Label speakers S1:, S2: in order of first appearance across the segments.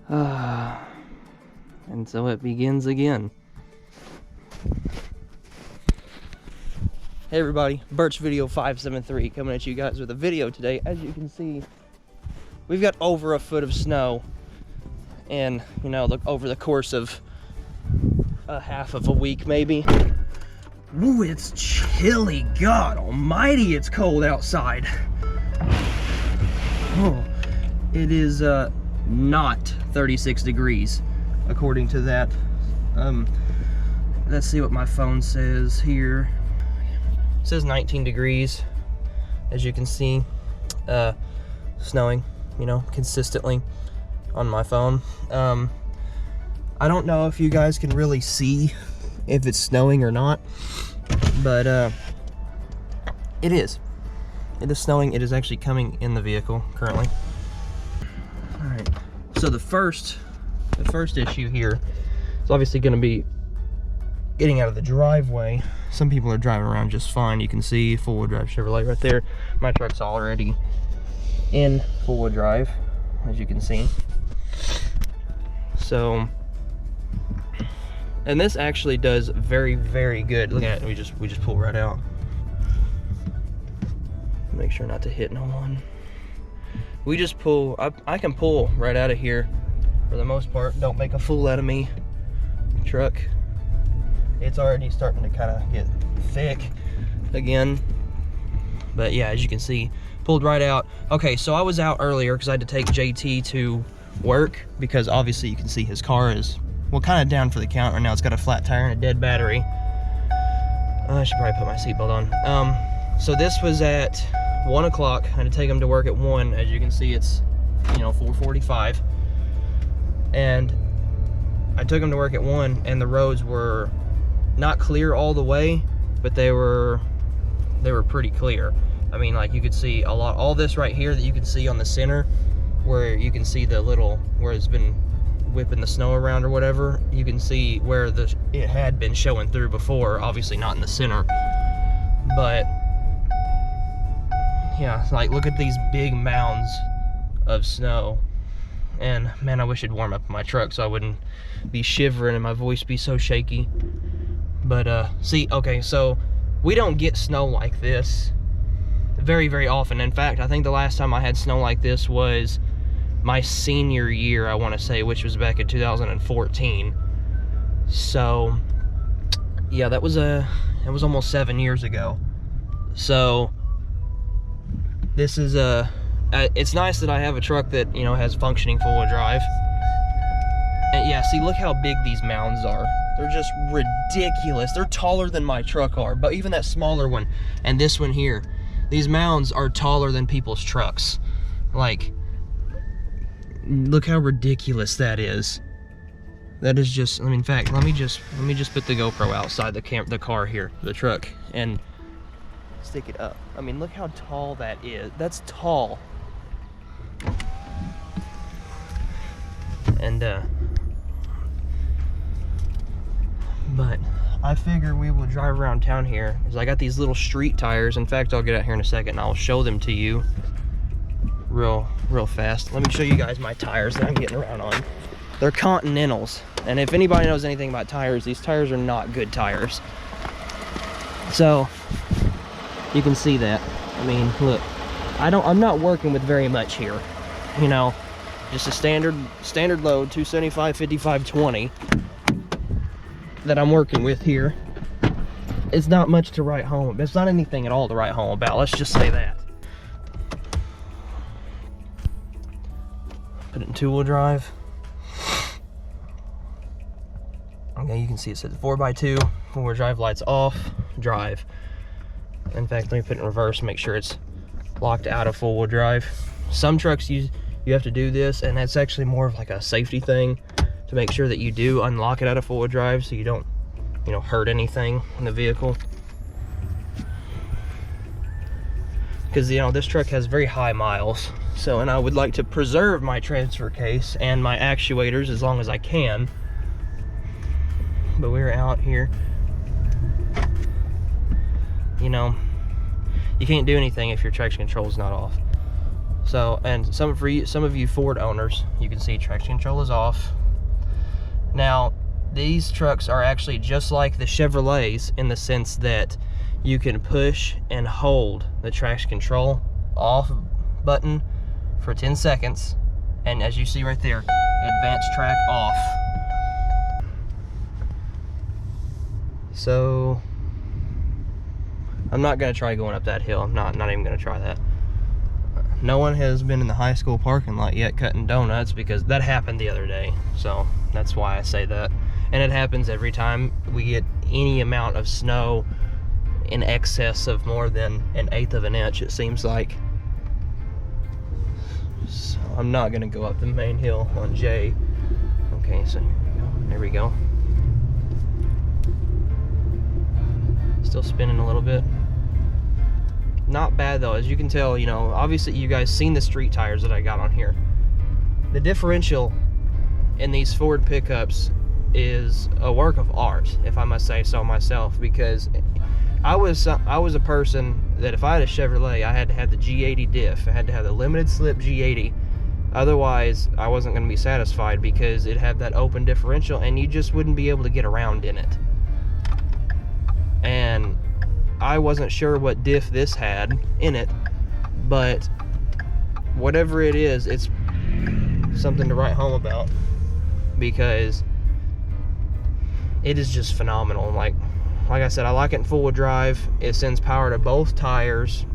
S1: And so it begins again. Hey everybody, Birch Video 573 coming at you guys with a video today. As you can see, we've got over a foot of snow, and you know, look, over the course of a half of a week maybe. Ooh, it's chilly. God almighty, it's cold outside. Oh, it is not 36 degrees according to that. Let's see what my phone says here. It says 19 degrees, as you can see. Snowing, you know, consistently on my phone. I don't know if you guys can really see if it's snowing or not, but it is. It is snowing. It is actually coming in the vehicle currently. All right. So the first issue here is obviously going to be getting out of the driveway. Some people are driving around just fine. You can see four-wheel drive Chevrolet right there. My truck's already in four-wheel drive, as you can see. So, and this actually does very, very good. Look at it. We just pull right out. Make sure not to hit no one. We just pull. I can pull right out of here for the most part. Don't make a fool out of me. Truck. It's already starting to kind of get thick again. But yeah, as you can see, pulled right out. Okay, so I was out earlier because I had to take JT to work, because obviously you can see his car is, well, kind of down for the count right now. It's got a flat tire and a dead battery. I should probably put my seatbelt on. So this was at 1 o'clock. I had to take him to work at 1. As you can see, it's, you know, 4:45. And I took him to work at 1, and the roads were not clear all the way, but they were pretty clear. I mean, like, you could see a lot. All this right here that you can see on the center, where you can see the little, where it's been whipping the snow around or whatever, you can see where it had been showing through before. Obviously not in the center, but yeah, like, look at these big mounds of snow. And man, I wish it'd warm up my truck so I wouldn't be shivering and my voice be so shaky. But see, okay, so we don't get snow like this very, very often. In fact, I think the last time I had snow like this was my senior year, I want to say, which was back in 2014. So yeah, that was almost 7 years ago. So this is it's nice that I have a truck that, you know, has functioning four-wheel drive. And yeah, see, look how big these mounds are. They're just ridiculous. They're taller than my truck are, but even that smaller one and this one here, these mounds are taller than people's trucks. Like, look how ridiculous that is. That is just, I mean, in fact, let me just put the GoPro outside the car here, the truck, and stick it up. I mean, look how tall that is. That's tall. And but I figure we will drive around town here, because I got these little street tires. In fact, I'll get out here in a second and I'll show them to you real fast. Let me show you guys my tires that I'm getting around on. They're Continentals, and if anybody knows anything about tires, these tires are not good tires. So you can see that. I mean, look, I'm not working with very much here, you know, just a standard load, 275, 55, 20 that I'm working with here. It's not much to write home. It's not anything at all to write home about. Let's just say that. Put it in two-wheel drive. Okay, you can see it says 4x2, four-wheel drive, lights off, drive. In fact, let me put it in reverse, make sure it's locked out of four-wheel drive. Some trucks you have to do this, and that's actually more of like a safety thing, to make sure that you do unlock it out of four-wheel drive so you don't, you know, hurt anything in the vehicle. Because, you know, this truck has very high miles, so, and I would like to preserve my transfer case and my actuators as long as I can. But we're out here, you know, you can't do anything if your traction control is not off. So, and some of you Ford owners, you can see traction control is off. Now, these trucks are actually just like the Chevrolets in the sense that you can push and hold the traction control off button for 10 seconds, and as you see right there, advanced track off. So I'm not gonna try going up that hill. I'm not even gonna try that. No one has been in the high school parking lot yet cutting donuts, because that happened the other day, so that's why I say that. And it happens every time we get any amount of snow in excess of more than 1/8 of an inch, it seems like. So I'm not gonna go up the main hill on J. Okay, so here we go. Still spinning a little bit. Not bad though, as you can tell, you know, obviously you guys seen the street tires that I got on here. The differential in these Ford pickups is a work of art, if I must say so myself, because I was a person that if I had a Chevrolet, I had to have the G80 diff. I had to have the limited slip G80. Otherwise, I wasn't going to be satisfied, because it had that open differential and you just wouldn't be able to get around in it. And I wasn't sure what diff this had in it, but whatever it is, it's something to write home about, because it is just phenomenal. Like I said, I like it in four-wheel drive. It sends power to both tires.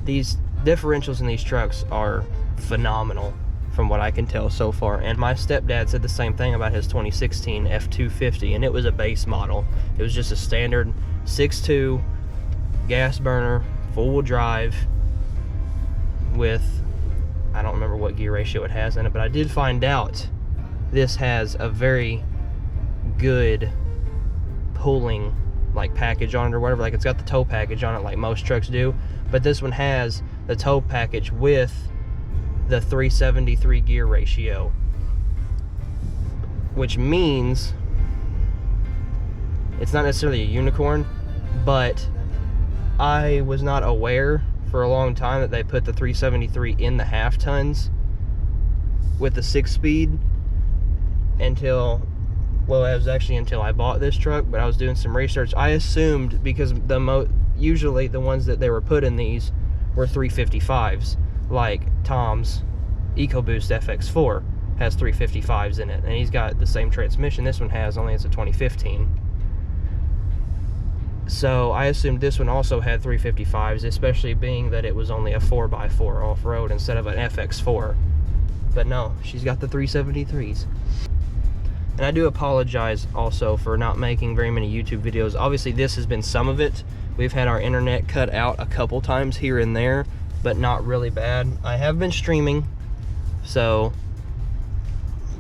S1: These differentials in these trucks are phenomenal from what I can tell so far. And my stepdad said the same thing about his 2016 F250, and it was a base model. It was just a standard 6.2 gas burner, four-wheel drive with, I don't remember what gear ratio it has in it, but I did find out this has a very good pulling like package on it or whatever. Like, it's got the tow package on it like most trucks do, but this one has the tow package with the 373 gear ratio, which means it's not necessarily a unicorn, but I was not aware for a long time that they put the 373 in the half tons with the 6-speed until, well, it was actually until I bought this truck. But I was doing some research. I assumed, because usually the ones that they were put in these were 355s, like Tom's EcoBoost FX4 has 355s in it, and he's got the same transmission this one has, only it's a 2015. So I assumed this one also had 355s, especially being that it was only a 4x4 off-road instead of an FX4. But no, she's got the 373s. And I do apologize also for not making very many YouTube videos. Obviously this has been some of it. We've had our internet cut out a couple times here and there, but not really bad. I have been streaming, so,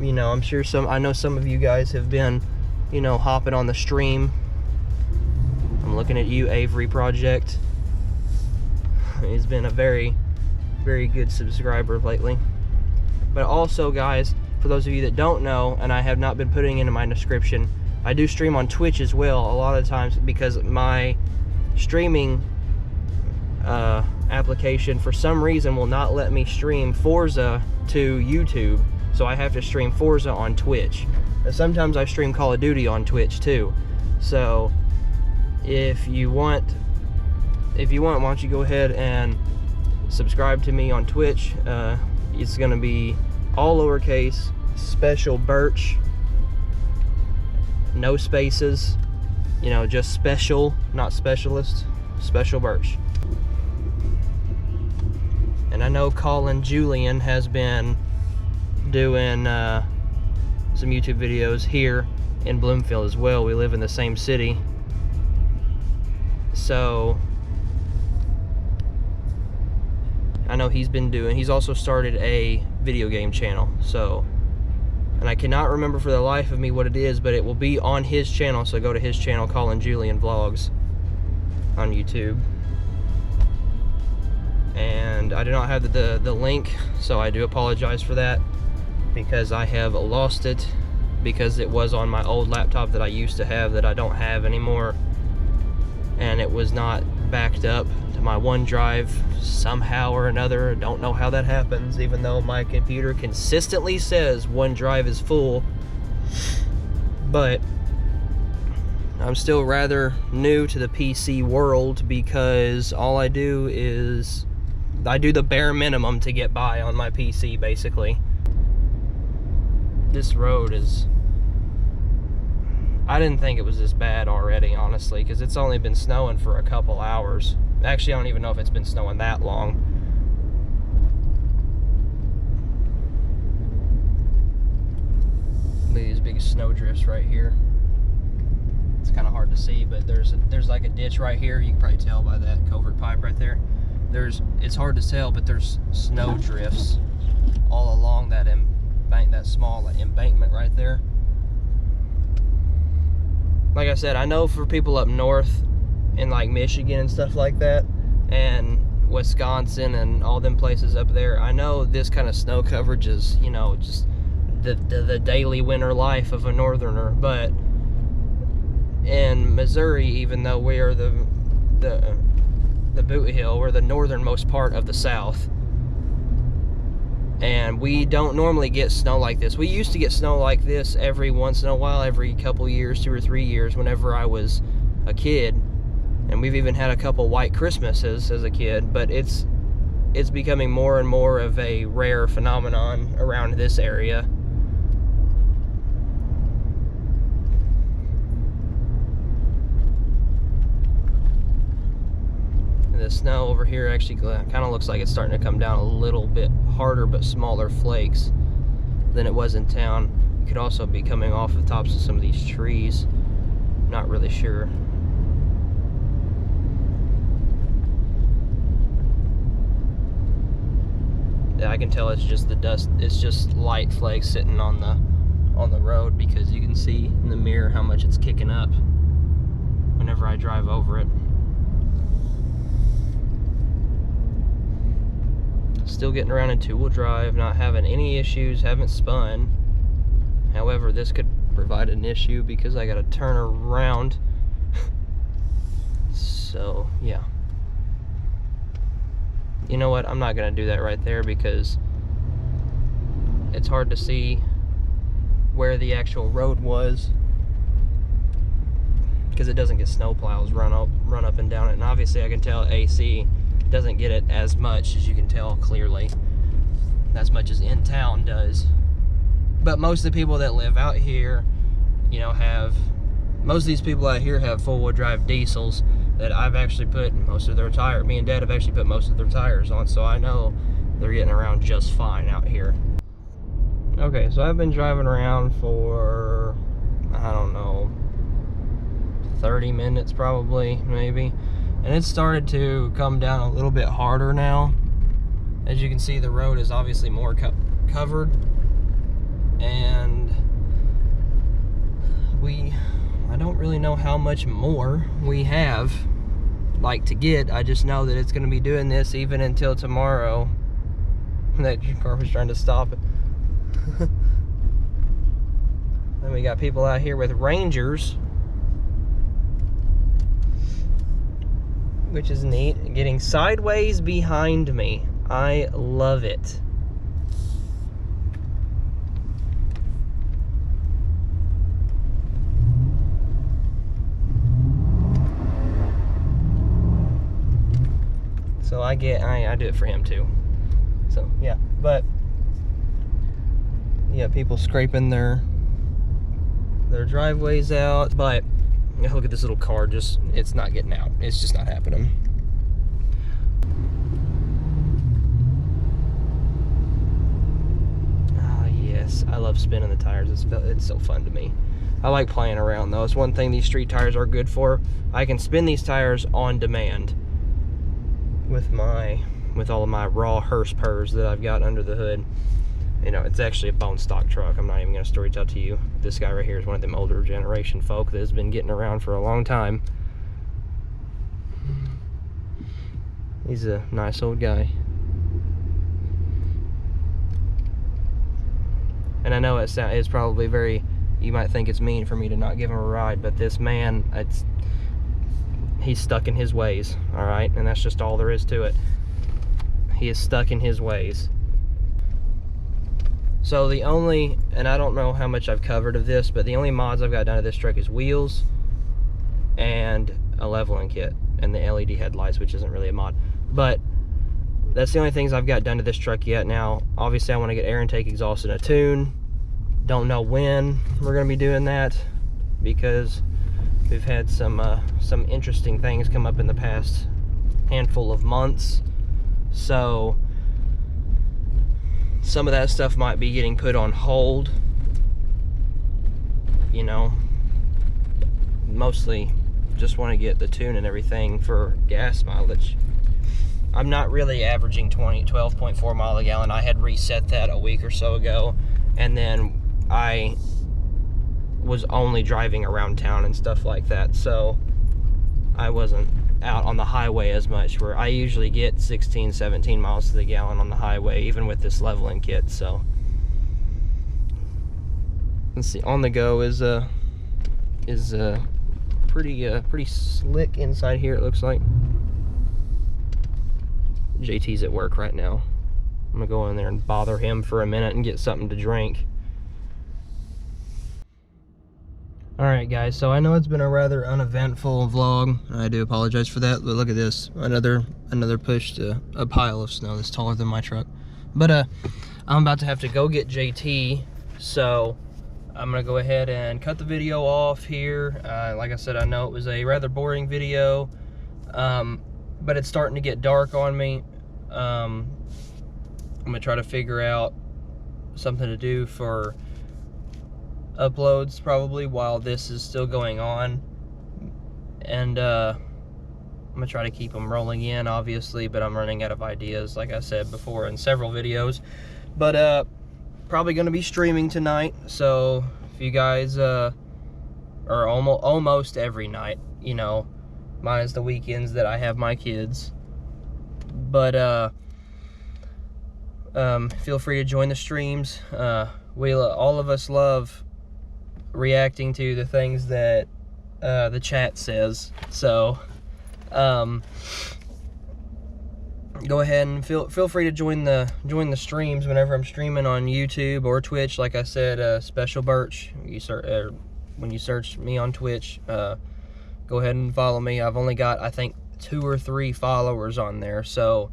S1: you know, I'm sure I know some of you guys have been, you know, hopping on the stream. I'm looking at you, Avery Project. He's been a very, very good subscriber lately. But also, guys, for those of you that don't know, and I have not been putting it in my description, I do stream on Twitch as well a lot of times, because my streaming application for some reason will not let me stream Forza to YouTube, so I have to stream Forza on Twitch. And sometimes I stream Call of Duty on Twitch too. So if you want, why don't you go ahead and subscribe to me on Twitch. It's gonna be all lowercase, Special Birch, no spaces, you know, just special, not specialist, Special Birch. And I know Collin, Julian has been doing some YouTube videos here in Bloomfield as well. We live in the same city. So I know he's also started a video game channel. So, and I cannot remember for the life of me what it is, but it will be on his channel. So go to his channel, Collin Julian Vlogs on YouTube. And I do not have the link, so I do apologize for that, because I have lost it, because it was on my old laptop that I used to have that I don't have anymore, and it was not backed up to my OneDrive somehow or another. Don't know how that happens, even though my computer consistently says OneDrive is full. But I'm still rather new to the PC world, because all I do is I do the bare minimum to get by on my PC, basically. This road is... I didn't think it was this bad already, honestly, because it's only been snowing for a couple hours. Actually, I don't even know if it's been snowing that long. Look at these big snow drifts right here. It's kind of hard to see, but there's like a ditch right here. You can probably tell by that culvert pipe right there. It's hard to tell, but there's snow drifts all along that small embankment right there. Like I said, I know for people up north in like Michigan and stuff like that, and Wisconsin and all them places up there, I know this kind of snow coverage is, you know, just the daily winter life of a northerner. But in Missouri, even though we are the boot hill, we're the northernmost part of the South, and we don't normally get snow like this. We used to get snow like this every once in a while, every couple years, 2 or 3 years, whenever I was a kid. And we've even had a couple white Christmases as a kid, but it's becoming more and more of a rare phenomenon around this area. The snow over here actually kind of looks like it's starting to come down a little bit harder, but smaller flakes than it was in town. It could also be coming off the tops of some of these trees. Not really sure. Yeah, I can tell it's just the dust. It's just light flakes sitting on the road, because you can see in the mirror how much it's kicking up whenever I drive over it. Still getting around in two-wheel drive, not having any issues, haven't spun. However, this could provide an issue because I gotta turn around. So, yeah. You know what? I'm not gonna do that right there, because it's hard to see where the actual road was, because it doesn't get snow plows run up and down it. And obviously I can tell AC doesn't get it as much, as you can tell clearly, as much as in town does. But most of the people that live out here, you know, most of these people out here have four-wheel drive diesels that I've actually put most of their tires. Me and Dad have actually put most of their tires on, so I know they're getting around just fine out here. Okay, so I've been driving around for, I don't know, 30 minutes probably, maybe. And it started to come down a little bit harder now. As you can see, the road is obviously more covered. And I don't really know how much more we have like to get. I just know that it's going to be doing this even until tomorrow. That car was trying to stop it. Then we got people out here with Rangers, which is neat, getting sideways behind me. I love it. So I do it for him too. So yeah, but yeah, people scraping their driveways out, but look at this little car, it's not getting out. It's just not happening. Ah, yes, I love spinning the tires. It's so fun to me. I like playing around though. It's one thing these street tires are good for. I can spin these tires on demand with all of my raw hearse purrs that I've got under the hood. You know, it's actually a bone stock truck. I'm not even going to story tell to you. This guy right here is one of them older generation folk that has been getting around for a long time. He's a nice old guy. And I know it's probably very, you might think it's mean for me to not give him a ride, but this man, he's stuck in his ways, all right? And that's just all there is to it. He is stuck in his ways. So the only, and I don't know how much I've covered of this, but the only mods I've got done to this truck is wheels and a leveling kit and the LED headlights, which isn't really a mod. But that's the only things I've got done to this truck yet. Now, obviously I want to get air intake, exhaust, and a tune. Don't know when we're going to be doing that, because we've had some interesting things come up in the past handful of months. So some of that stuff might be getting put on hold, you know. Mostly just want to get the tune and everything for gas mileage. I'm not really averaging 12.4 mile a gallon. I had reset that a week or so ago, and then I was only driving around town and stuff like that, so I wasn't out on the highway as much, where I usually get 16, 17 miles to the gallon on the highway, even with this leveling kit. So let's see, on the go is pretty slick inside here, it looks like. JT's at work right now. I'm gonna go in there and bother him for a minute and get something to drink. Alright guys, so I know it's been a rather uneventful vlog. I do apologize for that, but look at this. Another push to a pile of snow that's taller than my truck. But I'm about to have to go get JT, so I'm gonna go ahead and cut the video off here. Like I said, I know it was a rather boring video, but it's starting to get dark on me. I'm gonna try to figure out something to do for uploads probably while this is still going on, and I'm gonna try to keep them rolling in, obviously, but I'm running out of ideas, like I said before in several videos. But probably gonna be streaming tonight, so if you guys or almost every night, you know, minus the weekends that I have my kids. But feel free to join the streams. All of us love reacting to the things that the chat says, so go ahead and feel free to join the streams whenever I'm streaming on YouTube or Twitch. Like I said, Special Birch, when you search me on Twitch, go ahead and follow me. I've only got, I think, 2 or 3 followers on there, so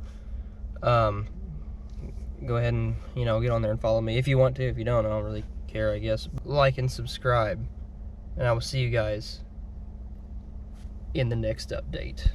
S1: go ahead and, you know, get on there and follow me if you want to. If you don't, I don't really care, I guess. Like and subscribe, and I will see you guys in the next update.